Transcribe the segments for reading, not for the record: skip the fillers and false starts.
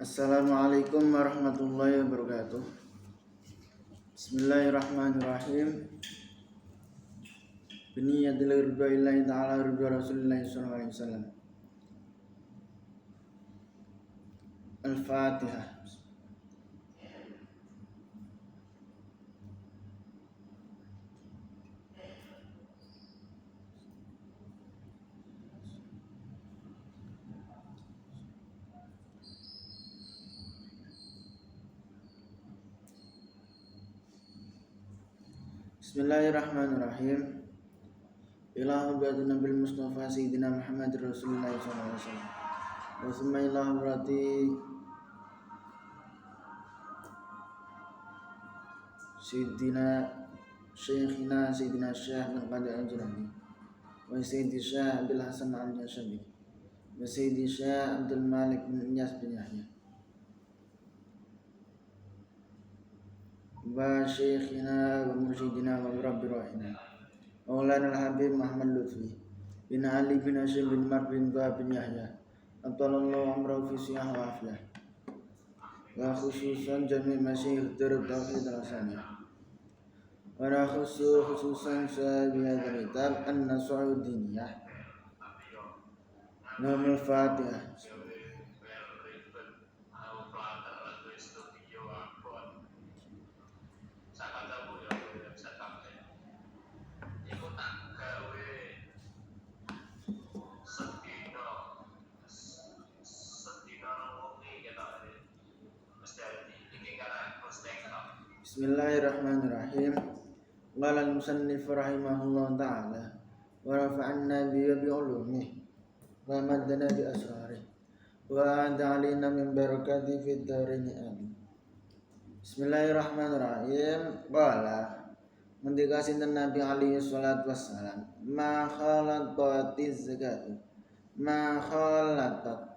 Assalamualaikum warahmatullahi wabarakatuh. Bismillahirrahmanirrahim. Biniyatil ridwaillahi ta'ala ridwa rasulillahi sallallahu alaihi wasallam. Al-Fatihah. Bismillahirrahmanirrahim. Ila hubbatin Nabil Mustafa Sayyidina Muhammad Rasulullah sallallahu alaihi wasallam. Wa summa ila hubrati Sayyidina Syekhina Sayyidina Syekh bin Qadir al-Jilani wa Sayyidi Syekh Abdul Hasan al-Jashabi wa Sayyidi Syekh Abdul Malik bin Inyas bin Yahya wa Syekhina wa Mursyidina wa Rabbi Rahina Maulana al-Habib Muhammad Lutfi bin Ali bin Hashim bin Mar bin Tuha bin Yahya Atalallahu amrahu fi siyah wa afiyah wa khususan jami' masyih durub tauhid al-asaniyah wa khususan sahabiya daritab an-nasu'udiniyah Namul Fatihah. Bismillahirrahmanirrahim. Qala al-musannif rahimahullah ta'ala wa rafa'anna bi ulumih wa maddana bi asrarih wa a'dalina min barakati fid darin amin. Bismillahirrahmanirrahim. Qala mendika sinten Nabi alaihi salatu wassalam ma khalaqatiz zakatu ma khalaqat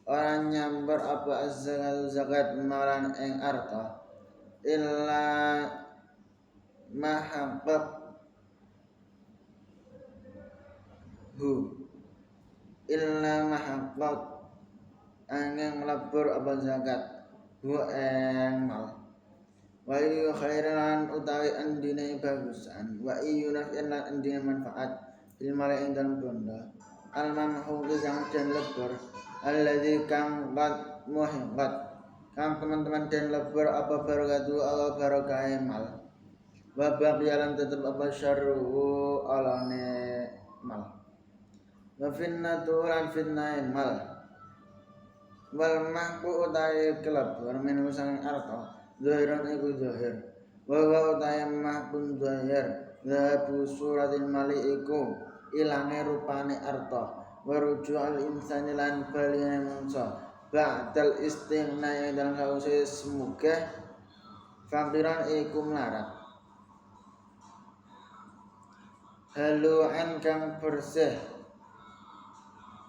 orang nyamber apa zakat marang ing arta illa mahabbab illa mahabbab angin melebur apa zakat hu eng mal wa iyu khairan utawi andine bagusan wa iyu naf'in lan andine manfaat bil mali ing dalem bondo al mamhu kang den lebur alladzi kang qad muhiqat kang teman-teman den lebur apa barakatu Allah barakahe mal wa baqiyalan tetep apa syarru alane mal wa finnatu lan fitnahe mal wal mahku utahe kelebur min sang arta zahiran iku zahir wa utahe mahpun zahir zahabu suratil mali iku ilange rupane arta wa ruju'al insani lan baline manungsa ba'dal istighna yang dalam kause semoga fakiran iku melarat haluan kang bersih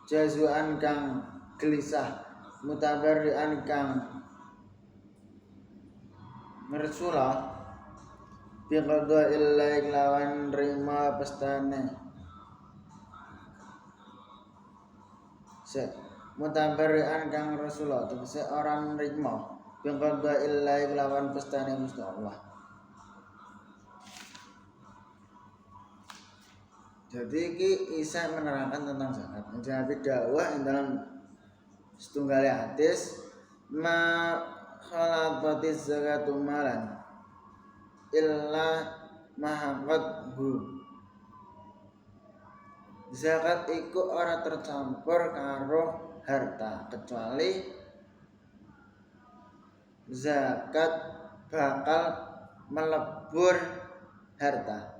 jazuan kang gelisah mutabarrian kang mersula biqadha illa lawan rima pestane mutabarrian kang Rasulullah tegese orang rikma biqadha illa lawan pestane Gusti Allah. Jadi iki isa menerangkan tentang zakat. Jadi dakwah yang dalam setunggal hadis ma khalaqatiz zakatu malan illa mahaqqathu. Zakat iku ora tercampur karo harta kecuali zakat bakal melebur harta.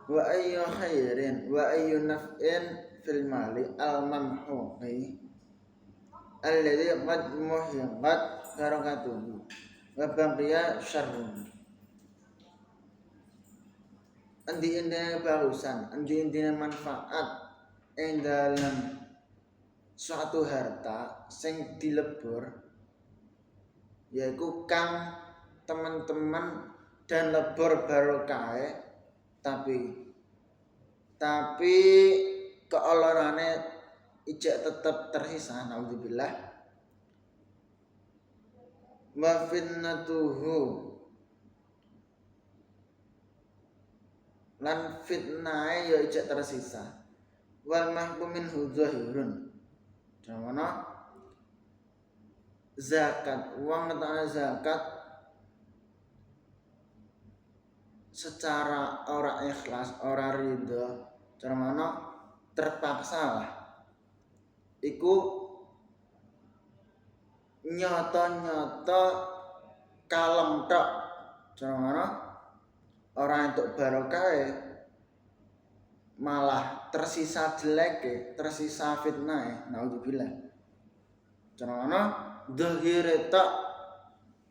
Wa ayyu khairin wa ayyu naf'in fil mali al mamhuqi alladhi qad muhiqat barakatuhu wa baqiya syarrun. Endi-endine bagusan, endi-endine manfaat ing dalam suatu harta sing dilebur yaiku kang teman-teman dan lebur barokahe tapi keolorane ijek tetap tersisa, naudzubillah. Wa fitnatuhu, lan fitnahe ya ijek tersisa. Wal mahkumin zahirun, jamana zakat, uang ngetokne zakat secara ora ikhlas, ora ridho, jamana terpaksa lah. Iku nyata-nyata kalem tok, jamana ora entuk barokah, malah tersisa jeleke, tersisa fitnah, naudzubillah. Carana dhahire tok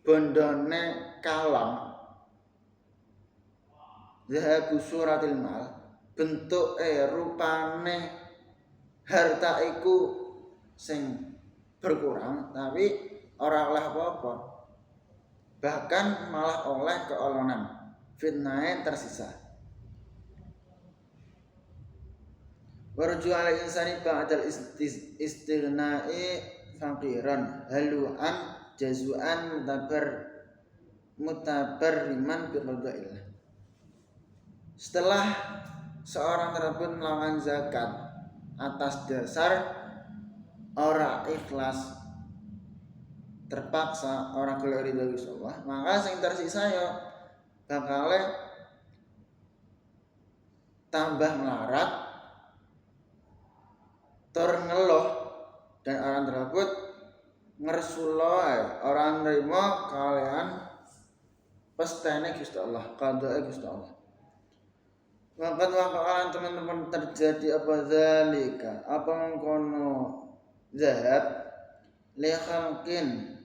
bondone kalam. Zahabu suratil mal, bentuke rupane harta iku sing berkurang tapi ora oleh apa-apa. Bahkan malah oleh keolonan. Fitnahe tersisa. Warju ala insani ba'dal istighnai faqiran halu'an jazu'an mutabarriman biqada'illah. Setelah seorang tersebut melakukan zakat atas dasar ora ikhlas, terpaksa, ora gelem ridho Gusti Allah, maka sing tersisa ya bakale tambah melarat, tur ngeluh, dan orang tersebut ngersuloh, orang nerima kalian pestene Gusti Allah, qadae Gusti Allah. Maka wakalan teman-teman terjadi apa zalika, apa mengkono zahab li khalqin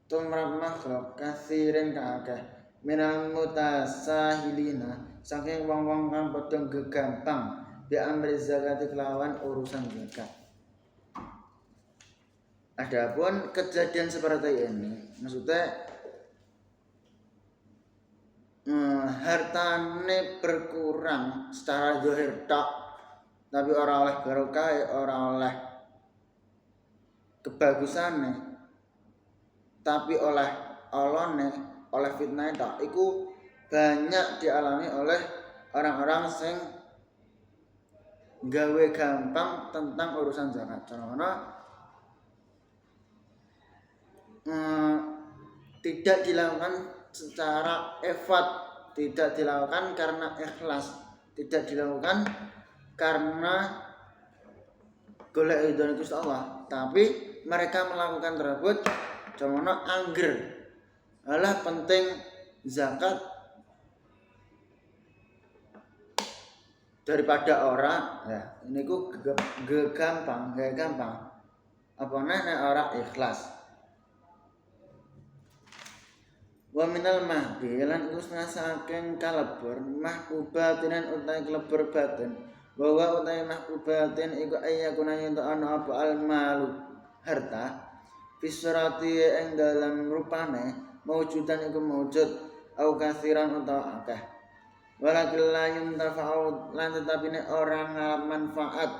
tumrap makhluk kasirin kakeh minal mutasahilina, saking wong-wong kang padha gegampang bi amri zakati kelawan urusan zakat. Adapun kejadian seperti ini, maksudnya hartane berkurang secara zahir tok, tapi ora oleh barokah, ora oleh kebagusane, tapi oleh olone, oleh fitnah tok, iku banyak dialami oleh orang-orang sing gawe gampang tentang urusan zakat. Contohnya tidak dilakukan secara effort, tidak dilakukan karena ikhlas, tidak dilakukan karena golek ridho Gusti Allah, tapi mereka melakukan tersebut contohnya angger, alah penting zakat daripada orang, ya ini ku gampang, apa nek ora ikhlas. Wa minal mahdi lan usna saking kalebur mahbubatinan utai kelebur batin, bahwa utai mahbubatin iku ayyakuna yen ana apa al malu harta fisurati ing dalam rupane maujudan iku maujud au kasiran utawa akeh, walakin la yuntafa'u lan tetapine orang ngalap manfaat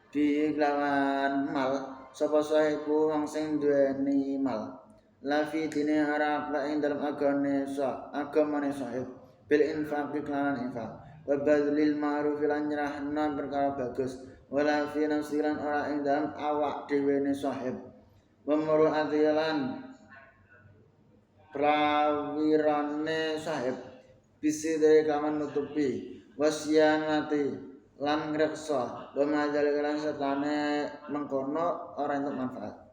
bi lawan mal sapa sahibu wong sing duweni mal la fi dini arab la ing dalam agamane sahib bil infaq lan infaq wa badlil ma'ruf lan nyerahna perkara bagus wala fi nafsilan ora ing dalam awak dhewe ne sahib wa muru'ati lan prawirane sahib bisi dari kaman nutupi wasyanati lan ngreksa wa majal lan setane mengkono ora entuk manfaat.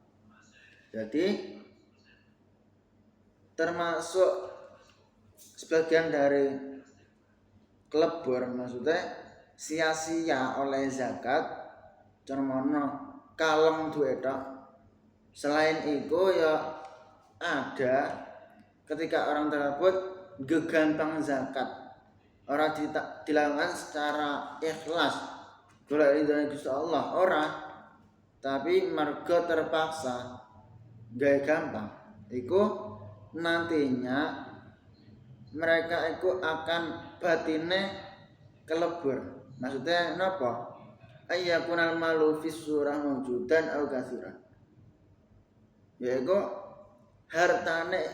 Jadi termasuk sebagian dari kelebur, maksudnya sia-sia oleh zakat, cermono kalem duwe tok. Selain itu ya ada ketika orang tersebut gegampang zakat, orang dilakukan secara ikhlas, golek ridho Gusti Allah ora, tapi marga terpaksa gawe gampang, iku nantinya mereka itu akan batine kelebur. Maksudnya napa? ayyakunal malu fis surah mawjudan au katsiran. Yaiku hartane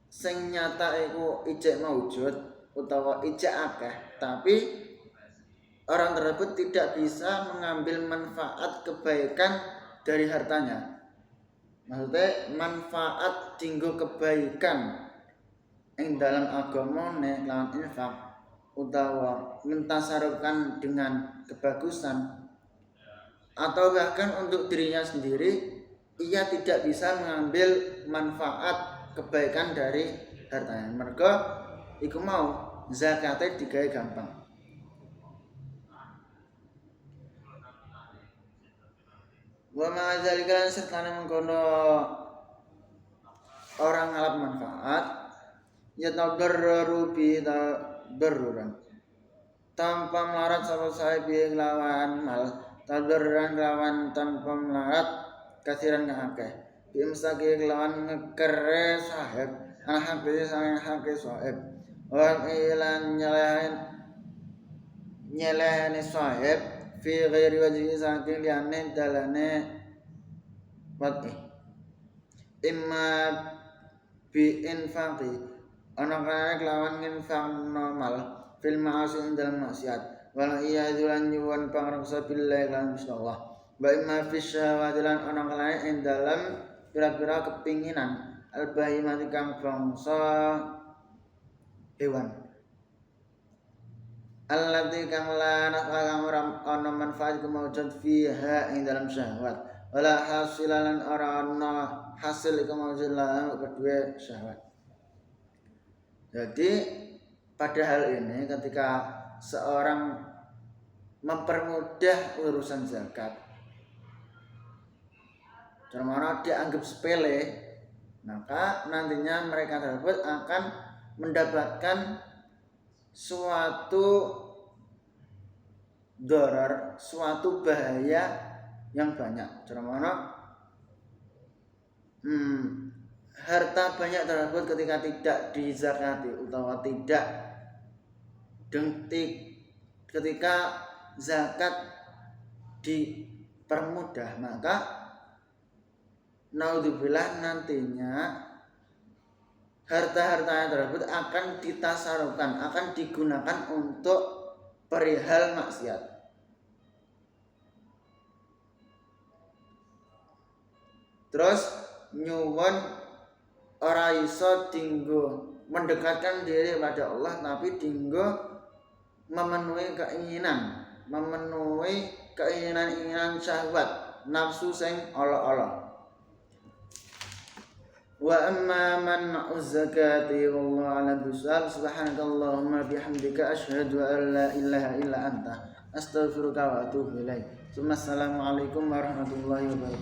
sing nyata iku ijek maujud utawa ijek akeh, tapi orang tersebut tidak bisa mengambil manfaat kebaikan dari hartanya. Maksudnya manfaat dinggo kebaikan ing dalam agama lawan infak utawa mentasarufkan dengan kebagusan atau bahkan untuk dirinya sendiri, ia tidak bisa mengambil manfaat kebaikan dari hartanya. Mergo iku mau zakate digawe gampang. Wa ma zalika sertane mengkono orang ngalap manfaat ya tadarru bi darruran tanpa melarat sama saya bi lawan mal tadarruran lawan tanpa melarat kasiran ngakeh bi mestake lawan ngekere sahib ahak bi sang hake sahib wa ilan nyelehane sahib fi ghairi wajhi saking liyane dalane wati imma bi infaqi ana kae lawan nginfaqno mal fil ma'asi dalam maksiat wal iyadulan nyuwun pangreksa billahi lan bismillah wa imma fi syahawati lan ana kae ing dalam pira-pira kepinginan al bahimati kang bangsa hewan allati kang la nafa kang ora ana manfaat kemaujud fiha ing dalam syahwat wala hasilan ora ana hasil kemaujud la kedua syahwat. Jadi pada hal ini ketika seorang mempermudah urusan zakat, terutama dianggap sepele, maka nantinya mereka tersebut akan mendapatkan suatu darar, suatu bahaya yang banyak. Terutama harta banyak tersebut ketika tidak dizakati utawa tidak ketika zakat dipermudah, maka naudzubillah nantinya harta-harta tersebut akan ditasarufkan, akan digunakan untuk perihal maksiat. Terus nyuwun ora iso dinggo mendekatkan diri pada Allah, tapi dinggo memenuhi keinginan syahwat nafsu sing ala-ala. Wa amma man zakati wallahu ala bisab subhanakallahumma bihamdika asyhadu an la ilaha illa anta astaghfiruka wa atubu ilaik. Assalamualaikum warahmatullahi wabarakatuh.